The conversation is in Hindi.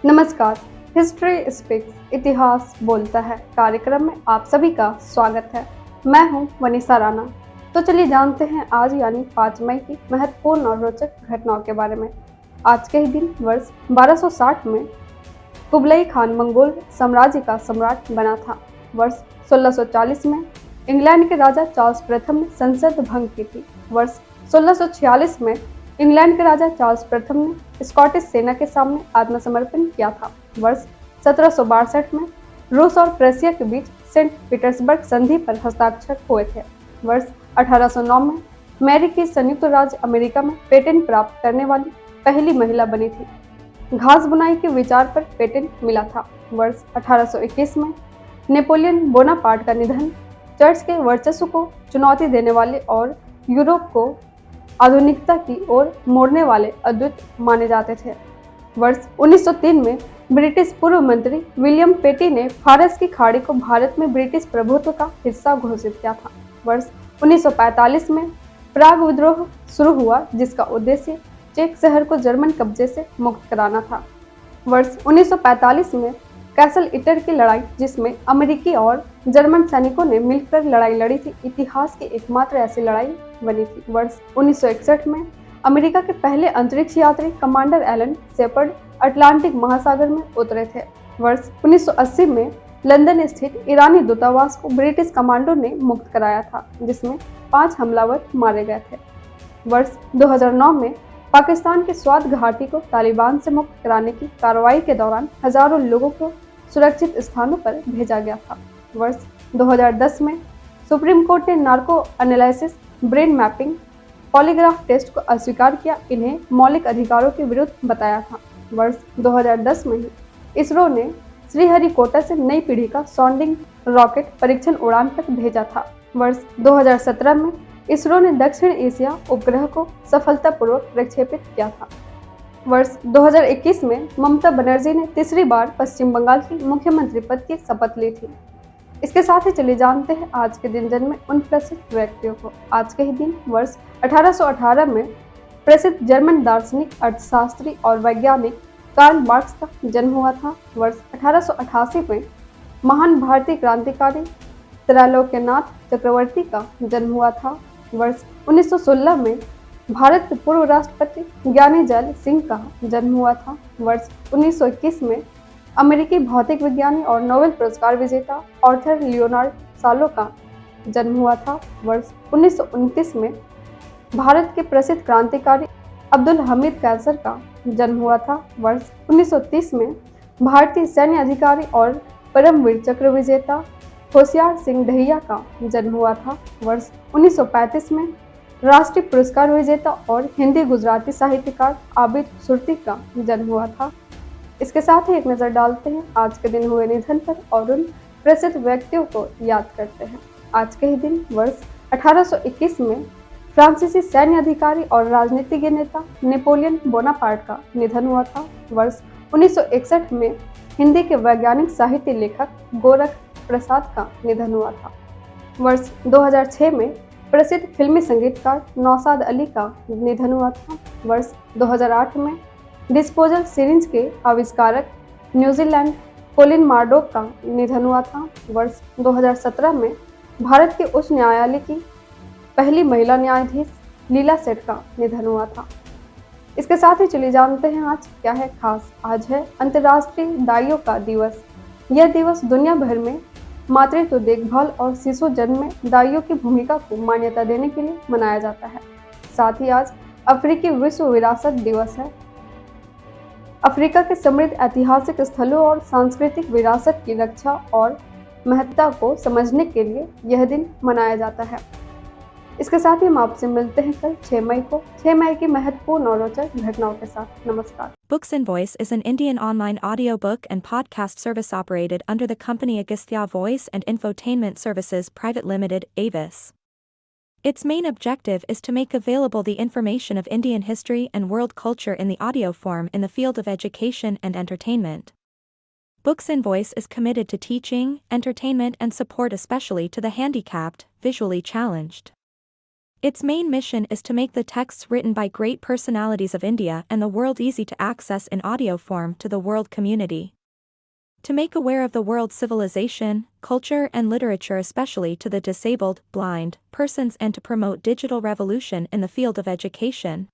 नमस्कार। हिस्ट्री स्पीक्स इतिहास बोलता है कार्यक्रम में आप सभी का स्वागत है। मैं हूं वनीसा राणा। तो चलिए जानते हैं आज यानी 5 मई की महत्वपूर्ण और रोचक घटनाओं के बारे में। आज के ही दिन वर्ष 1260 में कुबलई खान मंगोल साम्राज्य का सम्राट बना था। वर्ष 1640 में इंग्लैंड के राजा चार्ल्स प्रथम ने संसद भंग की थी। वर्ष 1646 में इंग्लैंड के राजा चार्ल्स प्रथम ने स्कॉटिश सेना के सामने आत्मसमर्पण किया था। वर्ष 1762 में रूस और प्रेसिया के बीच सेंट पीटर्सबर्ग संधि पर हस्ताक्षर हुए थे। वर्ष 1809 में मैरी की संयुक्त राज्य अमेरिका में पेटेंट प्राप्त करने वाली पहली महिला बनी थी। घास बुनाई के विचार पर पेटेंट मिला था। वर्ष 1821 में नेपोलियन बोनापार्ट का निधन चर्च के वर्चस्व को चुनौती देने वाले और यूरोप को आधुनिकता की ओर मोड़ने वाले अद्भुत माने जाते थे। वर्ष 1903 में ब्रिटिश पूर्व मंत्री विलियम पेटी ने फारस की खाड़ी को भारत में ब्रिटिश प्रभुत्व का हिस्सा घोषित किया था। वर्ष 1945 में प्राग विद्रोह शुरू हुआ, जिसका उद्देश्य चेक शहर को जर्मन कब्जे से मुक्त कराना था। वर्ष 1945 में कैसल इटर की लड़ाई, जिसमें अमेरिकी और जर्मन सैनिकों ने मिलकर लड़ाई लड़ी थी, इतिहास की एकमात्र ऐसी लड़ाई बनी थी। वर्ष 1961 में अमेरिका के पहले अंतरिक्ष यात्री कमांडर एलन शेपर्ड अटलांटिक महासागर में उतरे थे। वर्ष 1980 में लंदन स्थित ईरानी दूतावास को ब्रिटिश कमांडो ने मुक्त कराया था, जिसमें 5 हमलावर मारे गए थे। वर्ष 2009 में पाकिस्तान की स्वात घाटी को तालिबान से मुक्त कराने की कार्रवाई के दौरान हजारों लोगों को सुरक्षित स्थानों पर भेजा गया था। वर्ष 2010 में सुप्रीम कोर्ट ने narco analysis, brain mapping, polygraph test को अस्वीकार किया, इन्हें मौलिक अधिकारों के विरुद्ध बताया था। वर्ष 2010 में ही इसरो ने श्रीहरिकोटा से नई पीढ़ी का सॉन्डिंग रॉकेट परीक्षण उड़ान तक भेजा था। वर्ष 2017 में इसरो ने दक्षिण एशिया उपग्रह को सफलतापूर्वक प्रक्षेपित किया था। वर्ष 2021 में ममता बनर्जी ने तीसरी बार पश्चिम बंगाल की मुख्यमंत्री पद की शपथ ली थी। इसके साथ ही चलिए जानते हैं आज के दिन जन्मे उन प्रसिद्ध व्यक्तियों को। आज के ही दिन वर्ष 1818 में प्रसिद्ध जर्मन दार्शनिक, अर्थशास्त्री और वैज्ञानिक कार्ल मार्क्स का जन्म हुआ था। वर्ष 1888 में महान भारतीय क्रांतिकारी त्रैलोक्यनाथ चक्रवर्ती का जन्म हुआ था। वर्ष 1916 में भारत के पूर्व राष्ट्रपति ज्ञानी जैल सिंह का जन्म हुआ था। वर्ष 1921 में अमेरिकी भौतिक विज्ञानी और नोबेल पुरस्कार विजेता आर्थर लियोनार्ड सालो का जन्म हुआ था। वर्ष 1929 में भारत के प्रसिद्ध क्रांतिकारी अब्दुल हमीद कैसर का जन्म हुआ था। वर्ष 1930 में भारतीय सैन्य अधिकारी और परमवीर चक्र विजेता होशियार सिंह दहिया का जन्म हुआ था। वर्ष 1935 में राष्ट्रीय पुरस्कार विजेता और हिंदी गुजराती साहित्यकार आबिद सुरती का जन्म हुआ था। इसके साथ ही एक नज़र डालते हैं आज के दिन हुए निधन पर और उन प्रसिद्ध व्यक्तियों को याद करते हैं। आज के ही दिन वर्ष 1821 में फ्रांसीसी सैन्य अधिकारी और राजनीतिज्ञ नेता नेपोलियन बोनापार्ट का निधन हुआ था। वर्ष 1961 में हिंदी के वैज्ञानिक साहित्य लेखक गोरख प्रसाद का निधन हुआ था। वर्ष 2006 में प्रसिद्ध फिल्मी संगीतकार नौशाद अली का निधन हुआ था। वर्ष 2008 में डिस्पोजल सिरिंज के आविष्कारक न्यूजीलैंड कोलिन मार्डोक का निधन हुआ था। वर्ष 2017 में भारत के उच्च न्यायालय की पहली महिला न्यायाधीश लीला सेठ का निधन हुआ था। इसके साथ ही चलिए जानते हैं आज क्या है खास। आज है अंतर्राष्ट्रीय दाइयों का दिवस। यह दिवस दुनिया भर में मातृत्व देखभाल और शिशु जन्म में दाइयों की भूमिका को मान्यता देने के लिए मनाया जाता है। साथ ही आज अफ्रीकी विश्व विरासत दिवस है। अफ्रीका के समृद्ध ऐतिहासिक स्थलों और सांस्कृतिक विरासत की रक्षा और महत्ता को समझने के लिए यह दिन मनाया जाता है। इसके साथ ही हम आपसे मिलते हैं कल 6 मई को 6 मई की महत्वपूर्ण और रोचक घटनाओं के साथ। नमस्कार। Books and Voice is an Indian online audiobook and podcast service operated under the company Agastya Voice and Infotainment Services Private Limited, Avis. Its main objective is to make available the information of Indian history and world culture in the audio form in the field of education and entertainment. Books and Voice is committed to teaching, entertainment and support especially to the handicapped, visually challenged. Its main mission is to make the texts written by great personalities of India and the world easy to access in audio form to the world community. To make aware of the world's civilization, culture and literature, especially to the disabled, blind, persons, and to promote digital revolution in the field of education.